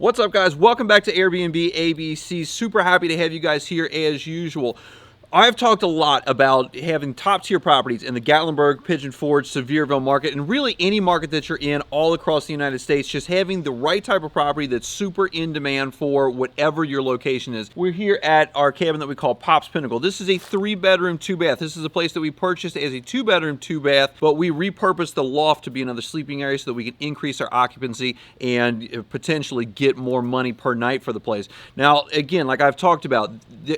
What's up, guys? Welcome back to Airbnb ABC. Super happy to have you guys here as usual. I've talked a lot about having top-tier properties in the Gatlinburg, Pigeon Forge, Sevierville market, and really any market that you're in all across the United States, just having the right type of property that's super in demand for whatever your location is. We're here at our cabin that we call Pop's Pinnacle. This is a 3-bedroom, 2-bath. This is a place that we purchased as a 2-bedroom, 2-bath, but we repurposed the loft to be another sleeping area so that we can increase our occupancy and potentially get more money per night for the place. Now, again, like I've talked about,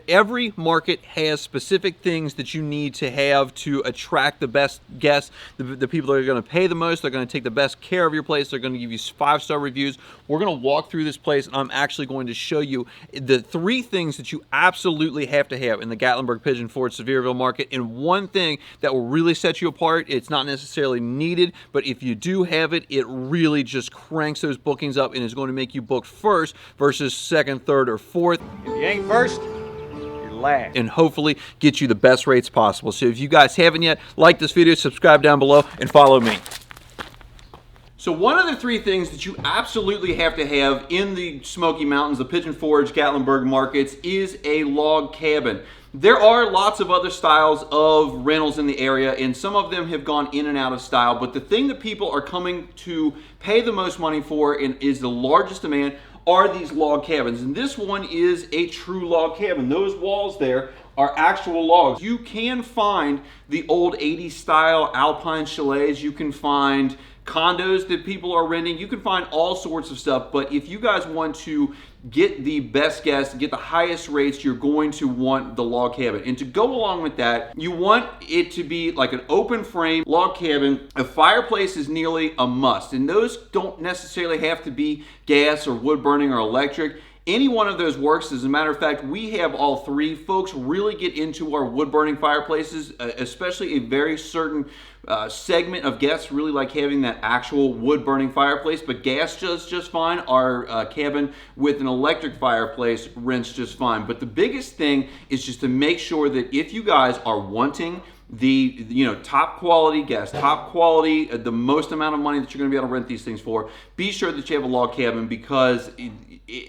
every market has specific things that you need to have to attract the best guests, the people that are going to pay the most, they're going to take the best care of your place, they're going to give you 5-star reviews. We're going to walk through this place, and I'm actually going to show you the 3 things that you absolutely have to have in the Gatlinburg, Pigeon Forge, Sevierville market, and one thing that will really set you apart. It's not necessarily needed, but if you do have it, it really just cranks those bookings up and is going to make you book first versus second, third, or fourth. If you ain't first, last. And hopefully get you the best rates possible. So if you guys haven't yet, like this video, subscribe down below, and follow me. So one of the 3 things that you absolutely have to have in the Smoky Mountains, the Pigeon Forge, Gatlinburg markets, is a log cabin. There are lots of other styles of rentals in the area, and some of them have gone in and out of style, but the thing that people are coming to pay the most money for and is the largest demand are these log cabins. And this one is a true log cabin. Those walls there are actual logs. You can find the old 80s style alpine chalets. You can find condos that people are renting. You can find all sorts of stuff, but if you guys want to get the best guests, get the highest rates, you're going to want the log cabin. And to go along with that, you want it to be like an open frame log cabin. A fireplace is nearly a must, and those don't necessarily have to be gas or wood burning or electric. Any one of those works. As a matter of fact, we have all 3. Folks really get into our wood-burning fireplaces, especially a very certain segment of guests really like having that actual wood-burning fireplace, but gas does just fine. Our cabin with an electric fireplace rents just fine. But the biggest thing is just to make sure that if you guys are wanting the top quality guests, top quality, the most amount of money that you're going to be able to rent these things for, be sure that you have a log cabin, because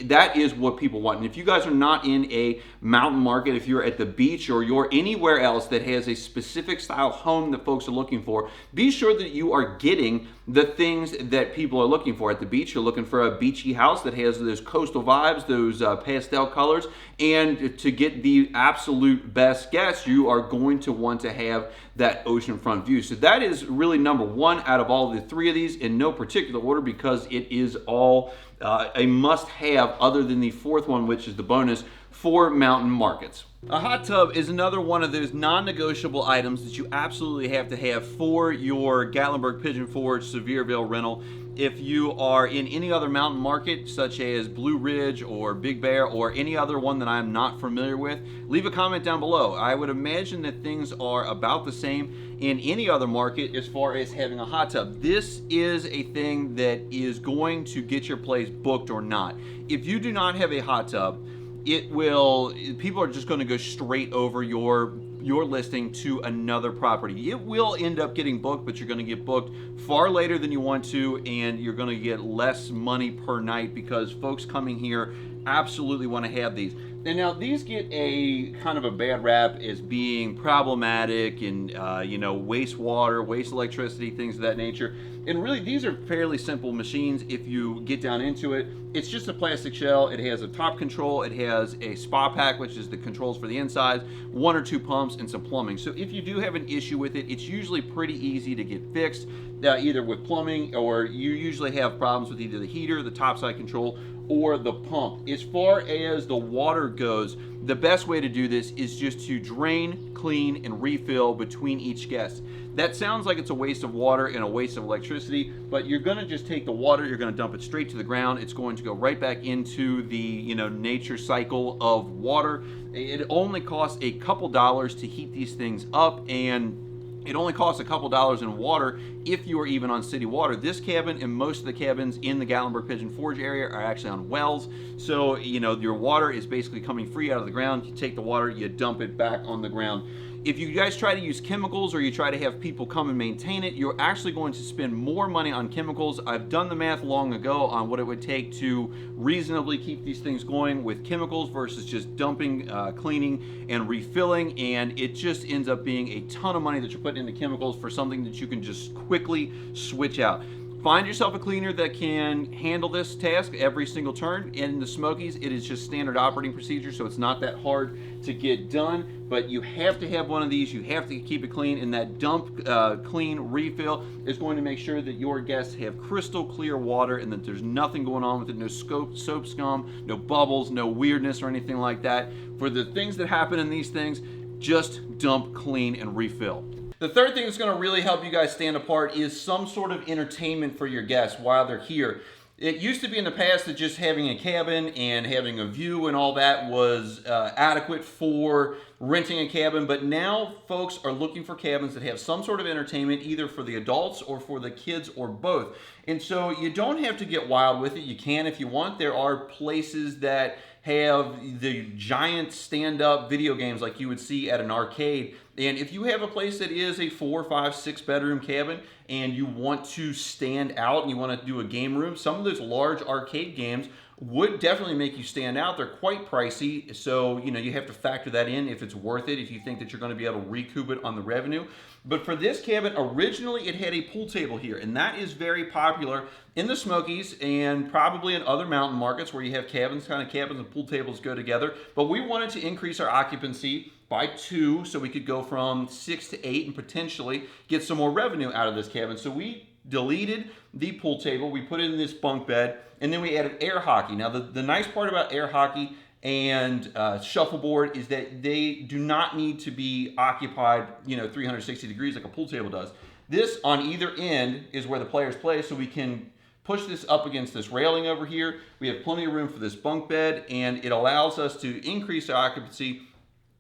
that is what people want. And if you guys are not in a mountain market, if you're at the beach or you're anywhere else that has a specific style home that folks are looking for, be sure that you are getting the things that people are looking for. At the beach, you're looking for a beachy house that has those coastal vibes, those pastel colors, and to get the absolute best guests, you are going to want to have that oceanfront view. So that is really number 1 out of all the 3 of these, in no particular order, because it is all a must-have, other than the 4th one, which is the bonus for mountain markets. A hot tub is another one of those non-negotiable items that you absolutely have to have for your Gatlinburg, Pigeon Forge, Sevierville rental. If you are in any other mountain market, such as Blue Ridge or Big Bear or any other one that I'm not familiar with, leave a comment down below. I would imagine that things are about the same in any other market as far as having a hot tub. This is a thing that is going to get your place booked or not. If you do not have a hot tub, people are just going to go straight over your listing to another property. It will end up getting booked, but you're going to get booked far later than you want to, and you're going to get less money per night because folks coming here absolutely want to have these. And now these get a kind of a bad rap as being problematic and waste water, waste electricity, things of that nature. And really, these are fairly simple machines if you get down into it. It's just a plastic shell. It has a top control. It has a spa pack, which is the controls for the inside, 1 or 2 pumps, and some plumbing. So if you do have an issue with it, it's usually pretty easy to get fixed, either with plumbing, or you usually have problems with either the heater, the topside control, or the pump. As far as the water goes, the best way to do this is just to drain, clean, and refill between each guest. That sounds like it's a waste of water and a waste of electricity, but you're going to just take the water, you're going to dump it straight to the ground. It's going to go right back into the nature cycle of water. It only costs a couple dollars to heat these things up, and it only costs a couple dollars in water if you are even on city water. This cabin and most of the cabins in the Gatlinburg Pigeon Forge area are actually on wells. So, your water is basically coming free out of the ground. You take the water, you dump it back on the ground. If you guys try to use chemicals or you try to have people come and maintain it, you're actually going to spend more money on chemicals. I've done the math long ago on what it would take to reasonably keep these things going with chemicals versus just dumping, cleaning, and refilling, and it just ends up being a ton of money that you're putting into chemicals for something that you can just quickly switch out. Find yourself a cleaner that can handle this task every single turn. In the Smokies, it is just standard operating procedure, so it's not that hard to get done, but you have to have one of these. You have to keep it clean, and that dump clean refill is going to make sure that your guests have crystal clear water and that there's nothing going on with it, no soap scum, no bubbles, no weirdness or anything like that. For the things that happen in these things, just dump, clean, and refill. The third thing that's going to really help you guys stand apart is some sort of entertainment for your guests while they're here. It used to be in the past that just having a cabin and having a view and all that was adequate for renting a cabin, but now folks are looking for cabins that have some sort of entertainment, either for the adults or for the kids or both. And so you don't have to get wild with it. You can if you want. There are places that have the giant stand-up video games like you would see at an arcade. And if you have a place that is a 4, 5, 6 bedroom cabin and you want to stand out and you want to do a game room, some of those large arcade games would definitely make you stand out. They're quite pricey, so you have to factor that in if it's worth it, if you think that you're going to be able to recoup it on the revenue. But for this cabin, originally it had a pool table here, and that is very popular in the Smokies and probably in other mountain markets where you have cabins and pool tables go together. But we wanted to increase our occupancy by 2 so we could go from 6 to 8 and potentially get some more revenue out of this cabin. So we deleted the pool table, we put in this bunk bed, and then we added air hockey. Now the nice part about air hockey and shuffleboard is that they do not need to be occupied 360 degrees like a pool table does. This on either end is where the players play, so we can push this up against this railing over here. We have plenty of room for this bunk bed, and it allows us to increase our occupancy,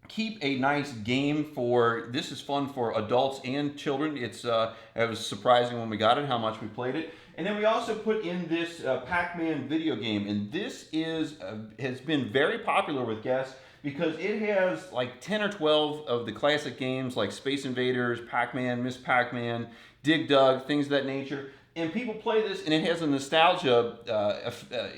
keep a nice game for, this is fun for adults and children. It was surprising when we got it how much we played it. And then we also put in this Pac-Man video game, and this has been very popular with guests because it has like 10 or 12 of the classic games like Space Invaders, Pac-Man, Miss Pac-Man, Dig Dug, things of that nature. And people play this, and it has a nostalgia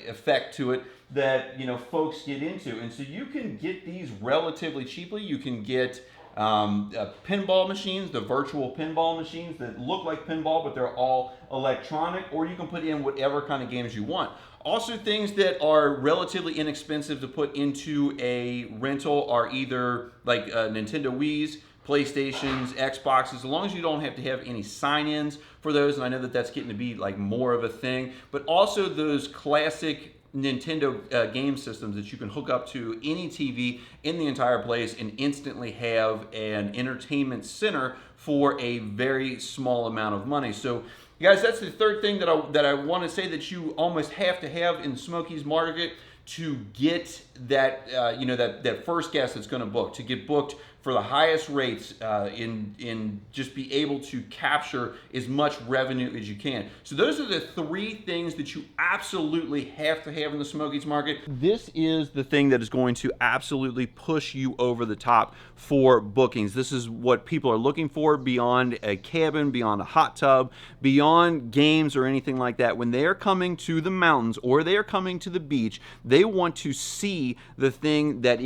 effect to it that folks get into. And so you can get these relatively cheaply. You can get pinball machines, the virtual pinball machines that look like pinball, but they're all electronic, or you can put in whatever kind of games you want. Also, things that are relatively inexpensive to put into a rental are either like Nintendo Wii's, PlayStations, Xboxes, as long as you don't have to have any sign-ins for those, and I know that that's getting to be like more of a thing, but also those classic Nintendo game systems that you can hook up to any TV in the entire place and instantly have an entertainment center for a very small amount of money. So guys, that's the third thing that I want to say that you almost have to have in the Smokies market to get that that first guest that's going to book, to get booked for the highest rates, in just be able to capture as much revenue as you can. So those are the 3 things that you absolutely have to have in the Smokies market. This is the thing that is going to absolutely push you over the top for bookings. This is what people are looking for beyond a cabin, beyond a hot tub, beyond games or anything like that. When they are coming to the mountains or they are coming to the beach, they want to see the thing that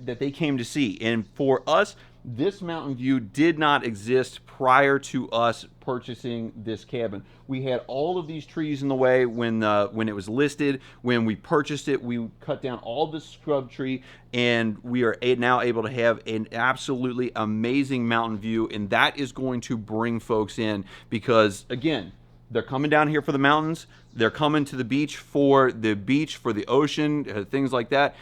they came to see. And for us, this mountain view did not exist prior to us purchasing this cabin. We had all of these trees in the way when it was listed. When we purchased it, we cut down all this scrub tree, and we are now able to have an absolutely amazing mountain view, and that is going to bring folks in because, again, they're coming down here for the mountains. They're coming to the beach, for the ocean, things like that.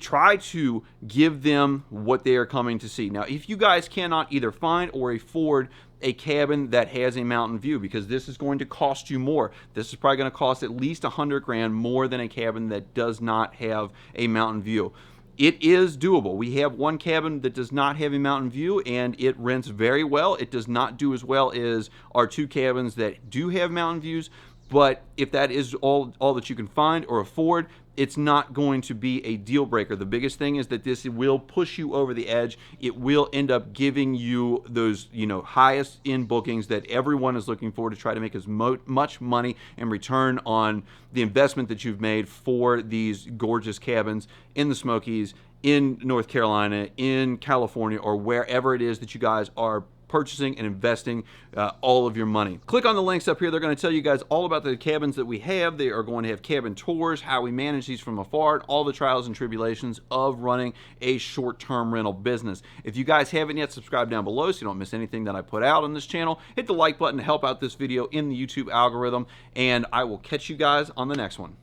Try to give them what they are coming to see. Now, if you guys cannot either find or afford a cabin that has a mountain view, because this is going to cost you more. This is probably going to cost at least $100 grand more than a cabin that does not have a mountain view. It is doable. We have one cabin that does not have a mountain view, and it rents very well. It does not do as well as our 2 cabins that do have mountain views, but if that is all that you can find or afford, it's not going to be a deal breaker. The biggest thing is that this will push you over the edge. It will end up giving you those, highest end bookings that everyone is looking for to try to make as much money and return on the investment that you've made for these gorgeous cabins in the Smokies, in North Carolina, in California, or wherever it is that you guys are purchasing and investing all of your money. Click on the links up here. They're going to tell you guys all about the cabins that we have. They are going to have cabin tours, how we manage these from afar, and all the trials and tribulations of running a short-term rental business. If you guys haven't yet, subscribe down below so you don't miss anything that I put out on this channel. Hit the like button to help out this video in the YouTube algorithm, and I will catch you guys on the next one.